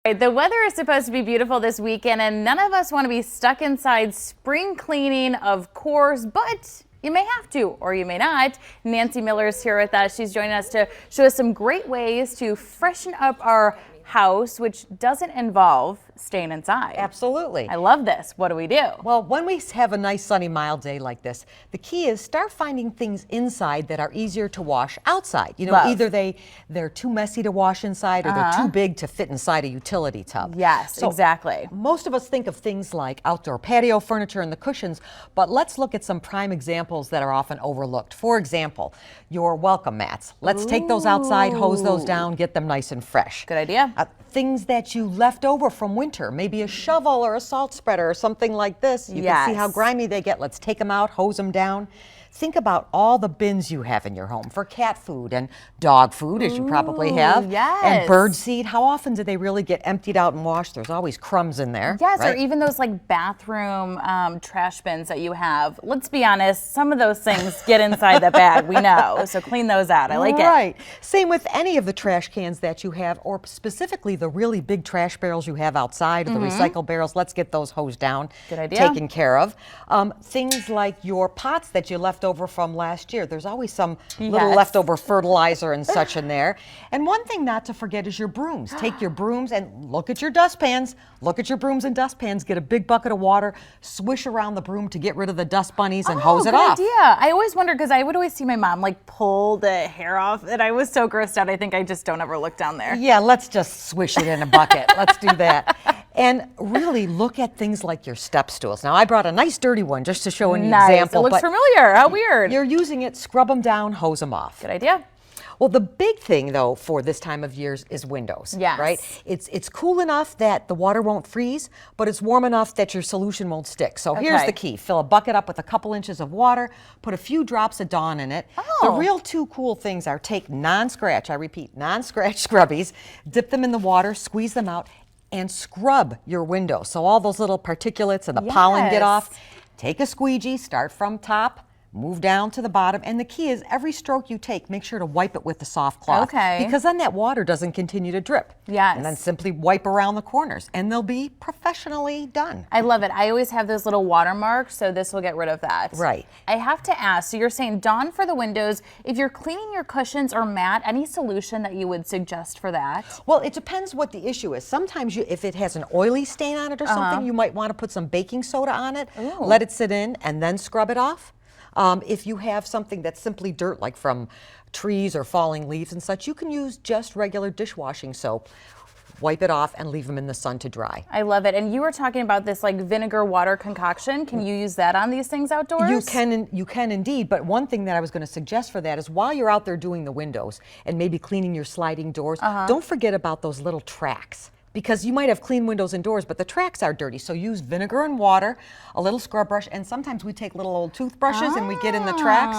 The weather is supposed to be beautiful this weekend, and none of us want to be stuck inside. Spring cleaning, of course, but you may have to, or you may not. Nancy Miller is here with us. She's joining us to show us some great ways to freshen up our house, which doesn't involve staying inside. Absolutely. I love this. What do we do? Well, when we have a nice sunny mild day like this, the key is start finding things inside that are easier to wash outside. You know, either they're too messy to wash inside or they're too big to fit inside a utility tub. Yes, so exactly. Most of us think of things like outdoor patio furniture and the cushions, but let's look at some prime examples that are often overlooked. For example, your welcome mats. Let's take those outside, hose those down, get them nice and fresh. Good idea. Things that you left over from winter, maybe a shovel or a salt spreader or something like this. You can see how grimy they get. Let's take them out, hose them down. Think about all the bins you have in your home for cat food and dog food, as you probably have, and bird seed. How often do they really get emptied out and washed? There's always crumbs in there. Yes, right? Or even those like bathroom trash bins that you have. Let's be honest, some of those things get inside the bag, we know, so clean those out. I like it. Right. Same with any of the trash cans that you have, or specifically the really big trash barrels you have outside, or the recycle barrels. Let's get those hosed down, taken care of. Things like your pots that you left over from last year. There's always some little leftover fertilizer and such in there. And one thing not to forget is your brooms. Take your brooms and look at your dustpans. Look at your brooms and dustpans. Get a big bucket of water, swish around the broom to get rid of the dust bunnies and hose it off. Good idea. I always wondered because I would always see my mom like pull the hair off, and I was so grossed out. I think I just don't ever look down there. Yeah, let's just swish it in a bucket. Let's do that. And really look at things like your step stools. Now, I brought a nice dirty one just to show an example. It looks familiar. How weird. You're using it, scrub them down, hose them off. Good idea. Well, the big thing, though, for this time of year is windows, right? It's cool enough that the water won't freeze, but it's warm enough that your solution won't stick. So here's the key. Fill a bucket up with a couple inches of water, put a few drops of Dawn in it. The real two cool things are take non-scratch, I repeat, non-scratch scrubbies, dip them in the water, squeeze them out, and scrub your window. So all those little particulates and the pollen get off. Take a squeegee, start from top, move down to the bottom, and the key is every stroke you take, make sure to wipe it with the soft cloth. Because then that water doesn't continue to drip. And then simply wipe around the corners, and they'll be professionally done. I love it. I always have those little watermarks, so this will get rid of that. Right. I have to ask, so you're saying Dawn for the windows. If you're cleaning your cushions or mat, any solution that you would suggest for that? Well, it depends what the issue is. Sometimes if it has an oily stain on it or something, you might want to put some baking soda on it, let it sit in, and then scrub it off. If you have something that's simply dirt, like from trees or falling leaves and such, you can use just regular dishwashing soap. Wipe it off and leave them in the sun to dry. I love it. And you were talking about this like vinegar water concoction. Can you use that on these things outdoors? You can indeed. But one thing that I was going to suggest for that is while you're out there doing the windows and maybe cleaning your sliding doors, don't forget about those little tracks. Because you might have clean windows indoors, but the tracks are dirty. So use vinegar and water, a little scrub brush, and sometimes we take little old toothbrushes and we get in the tracks,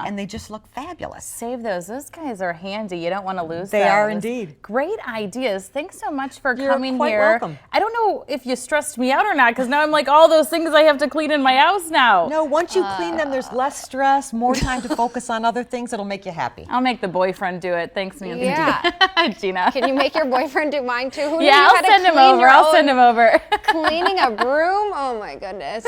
and they just look fabulous. Save those. Those guys are handy. You don't want to lose them. They are indeed. Great ideas. Thanks so much for coming here. You're quite welcome. I don't know if you stressed me out or not, because now I'm like, all those things I have to clean in my house now. No, once you clean them, there's less stress, more time to focus on other things. It'll make you happy. I'll make the boyfriend do it. Thanks, Nancy. Yeah. Gina. Can you make your boyfriend do mine too? Yeah, I'll send him over. Cleaning a broom? Oh my goodness.